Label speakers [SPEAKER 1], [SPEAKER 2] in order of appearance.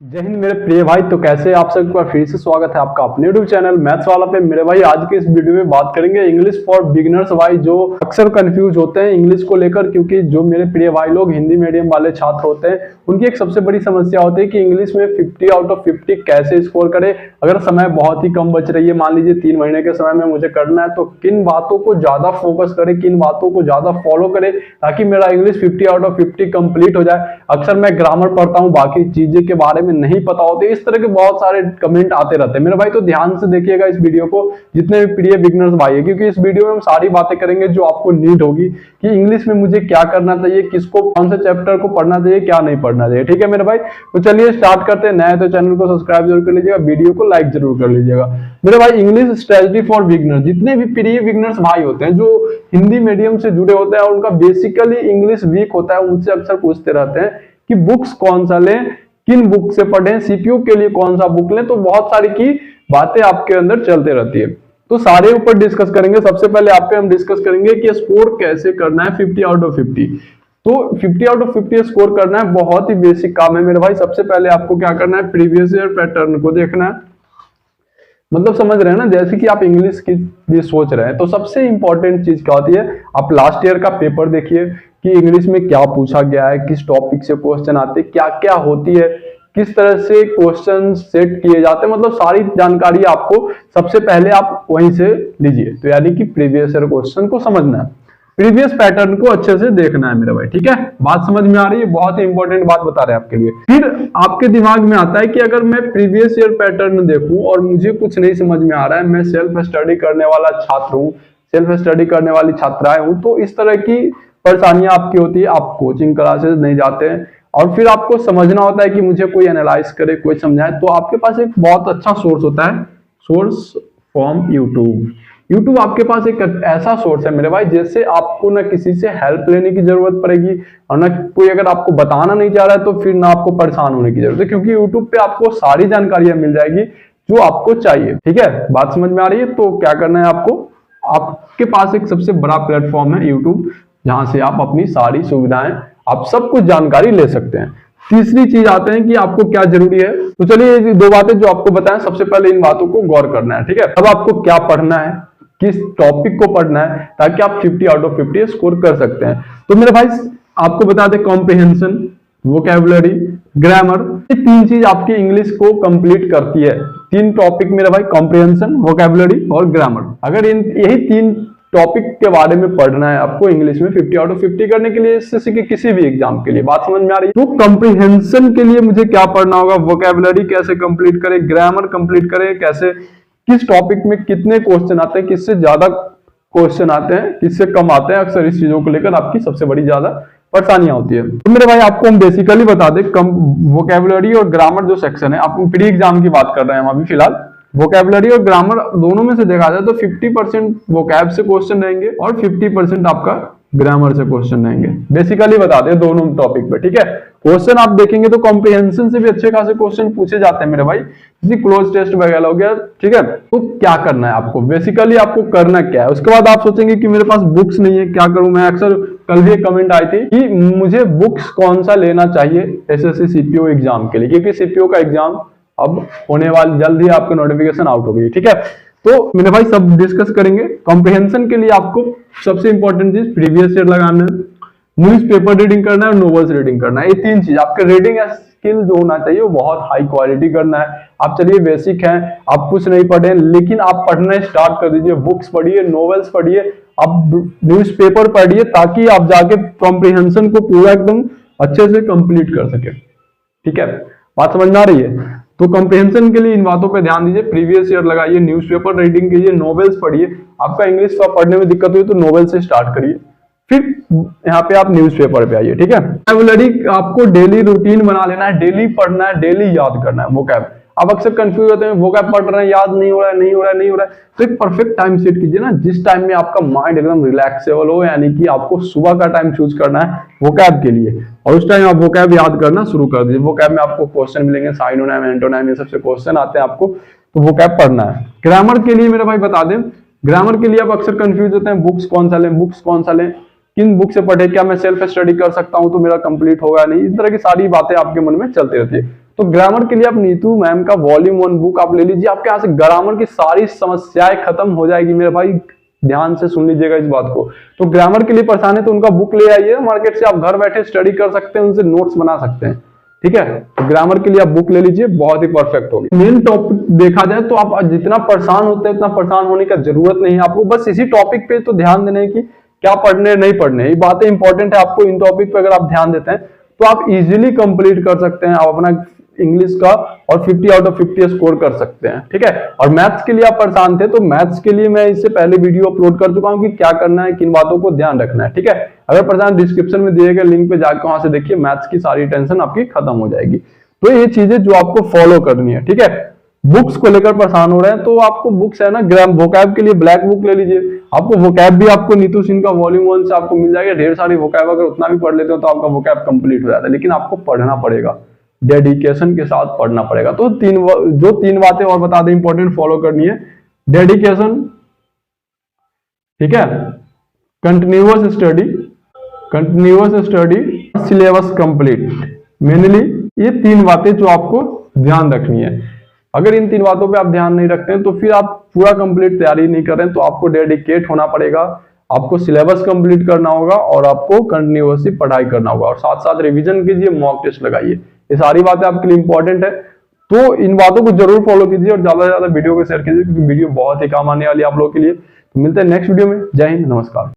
[SPEAKER 1] जय हिंद मेरे प्रिय भाई। तो कैसे आप सबका फिर से स्वागत है आपका अपने यूट्यूब चैनल मैथ्स वाला पे। मेरे भाई आज के इस वीडियो में बात करेंगे इंग्लिश फॉर बिगिनर्स भाई, जो अक्सर कंफ्यूज होते हैं इंग्लिश को लेकर, क्योंकि जो मेरे प्रिय भाई लोग हिंदी मीडियम वाले छात्र होते हैं उनकी एक सबसे बड़ी समस्या होती है कि इंग्लिश में 50 आउट ऑफ 50 कैसे स्कोर करे। अगर समय बहुत ही कम बच रही है, मान लीजिए 3 महीने के समय में मुझे करना है, तो किन बातों को ज्यादा फोकस करे, किन बातों को ज्यादा फॉलो करे ताकि मेरा इंग्लिश 50 आउट ऑफ 50 कंप्लीट हो जाए। अक्सर मैं ग्रामर पढ़ता हूँ, बाकी चीजें के बारे में नहीं पता होती, इस तरह के बहुत सारे कमेंट आते रहते हैं मेरे भाई। तो ध्यान से देखिएगा इस वीडियो को, जितने भी प्रिय बिगिनर्स भाई है, क्योंकि इस वीडियो में हम सारी बातें करेंगे जो आपको नीड होगी कि इंग्लिश में मुझे क्या करना चाहिए, किसको कौन से चैप्टर को पढ़ना चाहिए, क्या नहीं पढ़ना चाहिए। ठीक है मेरे भाई, तो चलिए स्टार्ट करते हैं। नए तो चैनल को सब्सक्राइब जरूर कर लीजिएगा, वीडियो को लाइक जरूर कर लीजिएगा मेरे भाई। इंग्लिश स्ट्रेटजी फॉर बिगिनर्स, जितने भी प्रिय बिगिनर्स भाई होते हैं जो हिंदी मीडियम से जुड़े होते हैं और उनका बेसिकली इंग्लिश वीक होता है, उनसे अक्सर पूछते रहते हैं कि बुक्स कौन सा लें, किन बुक से पढ़ें, सीपीयू के लिए कौन सा बुक लें। तो बहुत सारी की बातें आपके अंदर चलते रहती है, तो सारे ऊपर डिस्कस करेंगे। सबसे पहले आप पे हम डिस्कस करेंगे कि स्कोर कैसे करना है 50 आउट ऑफ 50। तो 50 आउट ऑफ 50 स्कोर करना है, बहुत ही बेसिक काम है मेरे भाई। सबसे पहले आपको क्या करना है, प्रीवियस ईयर पैटर्न को देखना है। मतलब समझ रहे हैं ना, जैसे कि आप इंग्लिश की भी सोच रहे हैं तो सबसे इंपॉर्टेंट चीज क्या होती है, आप लास्ट ईयर का पेपर देखिए कि इंग्लिश में क्या पूछा गया है, किस टॉपिक से क्वेश्चन आते हैं, क्या क्या होती है, किस तरह से क्वेश्चन सेट किए जाते हैं। मतलब सारी जानकारी आपको सबसे पहले आप वहीं से लीजिए। तो यानी कि प्रीवियस ईयर क्वेश्चन को समझना है, प्रीवियस पैटर्न को अच्छे से देखना है मेरे भाई। ठीक है, बात समझ में आ रही है, बहुत ही इंपॉर्टेंट बात बता रहे हैं आपके लिए। फिर आपके दिमाग में आता है कि अगर मैं प्रीवियस ईयर पैटर्न देखूं और मुझे कुछ नहीं समझ में आ रहा है, मैं सेल्फ स्टडी करने वाला छात्र हूं, सेल्फ स्टडी करने वाली छात्राएं हूं, तो इस तरह की परेशानियां आपकी होती है। आप कोचिंग क्लासेस नहीं जाते हैं और फिर आपको समझना होता है कि मुझे कोई एनालाइज करे, कोई समझाए, तो आपके पास एक बहुत अच्छा सोर्स होता है, सोर्स फ्रॉम यूट्यूब। यूट्यूब आपके पास एक ऐसा सोर्स है मेरे भाई, जैसे आपको ना किसी से हेल्प लेने की जरूरत पड़ेगी और ना कोई अगर आपको बताना नहीं चाह रहा है तो फिर ना आपको परेशान होने की जरूरत है, क्योंकि यूट्यूब पे आपको सारी जानकारियां मिल जाएगी जो आपको चाहिए। ठीक है, बात समझ में आ रही है। तो क्या करना है आपको, आपके पास एक सबसे बड़ा प्लेटफॉर्म है यूट्यूब, जहां से आप अपनी सारी सुविधाएं, आप सब कुछ जानकारी ले सकते हैं। तीसरी चीज आते हैं कि आपको क्या जरूरी है। तो चलिए ये 2 बातें जो आपको बताएं, सबसे पहले इन बातों को गौर करना है। ठीक है, अब आपको क्या पढ़ना है, किस टॉपिक को पढ़ना है, ताकि आप 50 आउट ऑफ 50 स्कोर कर सकते हैं। तो मेरे भाई आपको बता दें, कॉम्प्रिहेंशन, वोकैबुलरी, ग्रामर, ये 3 चीज आपकी इंग्लिश को कंप्लीट करती है। 3 टॉपिक मेरे भाई, कॉम्प्रिहेंशन, वोकैबुलरी और ग्रामर। अगर यही 3 टॉपिक के बारे में पढ़ना है आपको इंग्लिश में 50 आउट ऑफ 50 करने के लिए, एसएससी के किसी भी एग्जाम के लिए, बात समझ में आ रही है। तो कॉम्प्रिहेंशन के लिए मुझे क्या पढ़ना होगा, वोकैबुलरी कैसे कंप्लीट करें, ग्रामर कंप्लीट करें कैसे, किस टॉपिक में कितने क्वेश्चन आते हैं, किससे ज्यादा क्वेश्चन आते हैं, किससे कम आते हैं, अक्सर इस चीजों को लेकर आपकी सबसे बड़ी ज्यादा परेशानियां होती है। तो मेरे भाई आपको हम बेसिकली बता दें, वोकैबुलरी और ग्रामर जो सेक्शन है, आप प्री एग्जाम की बात कर रहे हैं हम अभी फिलहाल, वोकैबुलरी और ग्रामर दोनों में से देखा जाए तो 50% वोकैब से क्वेश्चन रहेंगे और 50% आपका ग्रामर से क्वेश्चन रहेंगे। बेसिकली बता दें दोनों टॉपिक पे। ठीक है, क्वेश्चन आप देखेंगे तो कॉम्प्रिहेंशन से भी अच्छे खासे क्वेश्चन पूछे जाते हैं मेरे भाई, जैसे क्लोज टेस्ट वगैरह हो गया। ठीक है, तो क्या करना है आपको, बेसिकली आपको करना क्या है। उसके बाद आप सोचेंगे कि मेरे पास बुक्स नहीं है, क्या करूं मैं। अक्सर कल भी एक कमेंट आई थी कि मुझे बुक्स कौन सा लेना चाहिए एसएससी सीपीओ एग्जाम के लिए, क्योंकि सीपीओ का एग्जाम अब होने वाली, जल्द ही आपका नोटिफिकेशन आउट हो गई। ठीक है, तो मेरे भाई सब डिस्कस करेंगे। कॉम्प्रिहेंशन के लिए आपको सबसे इंपॉर्टेंट चीज प्रीवियस ईयर लगाना है, न्यूज़पेपर रीडिंग करना है और नॉवेल्स रीडिंग करना है। ये 3 चीज आपके रीडिंग स्किल जो होना चाहिए वो बहुत हाई क्वालिटी करना है। आप चलिए बेसिक है, आप कुछ नहीं पढ़े लेकिन आप पढ़ना स्टार्ट कर दीजिए, बुक्स पढ़िए, नॉवेल्स पढ़िए, आप न्यूज़पेपर पढ़िए, ताकि आप जाके कॉम्प्रिहेंशन को पूरा एकदम अच्छे से कंप्लीट कर सके। ठीक है, बात समझ में आ रही है। तो कॉम्प्रिहेंशन के लिए इन बातों पे ध्यान दीजिए, प्रीवियस ईयर लगाइए, न्यूज़पेपर रीडिंग कीजिए, नॉवेल्स पढ़िए। आपका इंग्लिश का पढ़ने में दिक्कत हुई तो नॉवेल से स्टार्ट करिए, फिर यहाँ पे आप न्यूज़पेपर पे आइए। ठीक है, वोकैबुलरी आपको डेली रूटीन बना लेना है, डेली पढ़ना है, डेली याद करना है वोकैब। आप अक्सर कंफ्यूज होते हैं, वोकैब पढ़ रहे हैं, याद नहीं हो रहा है, नहीं हो रहा है, नहीं हो रहा है, तो एक परफेक्ट टाइम सेट कीजिए ना, जिस टाइम में आपका माइंड एकदम रिलैक्सेबल हो। यानी कि आपको सुबह का टाइम चूज करना है वोकैब के लिए, और उस टाइम आप वोकैब याद करना शुरू कर दीजिए। वोकैब में आपको क्वेश्चन मिलेंगे, साइनोनिम, एंटोनिम, ये सबसे क्वेश्चन आते हैं आपको, तो वोकैब पढ़ना है। ग्रामर के लिए मेरे भाई बता दें, ग्रामर के लिए आप अक्सर कंफ्यूज होते हैं, बुक्स कौन सा लें, बुक्स कौन सा लें, किन बुक से पढ़े, क्या मैं सेल्फ स्टडी कर सकता हूं तो मेरा कंप्लीट होगा नहीं, इस तरह की सारी बातें आपके मन में चलती रहती है। तो ग्रामर के लिए आप नीतू मैम का वॉल्यूम 1 बुक आप ले लीजिए, आपके यहाँ से ग्रामर की सारी समस्याएं खत्म हो जाएगी मेरे भाई। ध्यान से सुन लीजिएगा इस बात को। तो ग्रामर के लिए परेशान है तो उनका बुक ले आइए मार्केट से, आप घर बैठे स्टडी कर सकते हैं, उनसे नोट्स बना सकते हैं, ठीक है। तो ग्रामर के लिए आप बुक ले लीजिए, बहुत ही परफेक्ट होगी। मेन टॉपिक देखा जाए तो आप जितना परेशान होते हैं उतना परेशान होने का जरूरत नहीं है आपको, बस इसी टॉपिक पे तो ध्यान देना है कि क्या पढ़ने नहीं पढ़ने, ये बातें इंपॉर्टेंट है आपको। इन टॉपिक पे अगर आप ध्यान देते हैं तो आप इजीली कंप्लीट कर सकते हैं, आप अपना इंग्लिश का और 50 आउट ऑफ 50 स्कोर कर सकते हैं, ठीक है। और मैथ्स के लिए आप परेशान थे तो मैथ्स के लिए मैं इससे पहले वीडियो अपलोड कर चुका हूं कि क्या करना है, किन बातों को ध्यान रखना है, ठीक है। अगर परेशान, डिस्क्रिप्शन में दिए गए लिंक पे जाकर वहां से देखिए, मैथ्स की सारी टेंशन आपकी खत्म हो जाएगी। तो ये चीजें जो आपको फॉलो करनी है, ठीक है। बुक्स को लेकर परेशान हो रहे हैं तो आपको बुक्स है ना, वोकैब के लिए ब्लैक बुक ले लीजिए। आपको वोकैब भी आपको नीतू सिंह का वॉल्यूम 1 से आपको मिल जाएगा, ढेर सारी वोकैब, अगर उतना भी पढ़ लेते हो तो आपका वोकैब कंप्लीट हो जाता है। लेकिन आपको पढ़ना पड़ेगा, डेडिकेशन के साथ पढ़ना पड़ेगा। तो तीन बातें और बता दें इंपॉर्टेंट फॉलो करनी है। डेडिकेशन, ठीक है, continuous study, syllabus complete, mainly ये 3 बातें जो आपको ध्यान रखनी है। अगर इन 3 बातों पे आप ध्यान नहीं रखते हैं तो फिर आप पूरा कंप्लीट तैयारी नहीं कर रहे हैं। तो आपको डेडिकेट होना पड़ेगा, आपको सिलेबस कंप्लीट करना होगा और आपको कंटिन्यूअसली पढ़ाई करना होगा, और साथ साथ रिवीजन कीजिए, मॉक टेस्ट लगाइए। ये सारी बातें आपके लिए इंपॉर्टेंट है, तो इन बातों को जरूर फॉलो कीजिए और ज्यादा से ज्यादा वीडियो को शेयर कीजिए, क्योंकि वीडियो बहुत ही काम आने वाली है आप लोगों के लिए। तो मिलते हैं नेक्स्ट वीडियो में। जय हिंद, नमस्कार।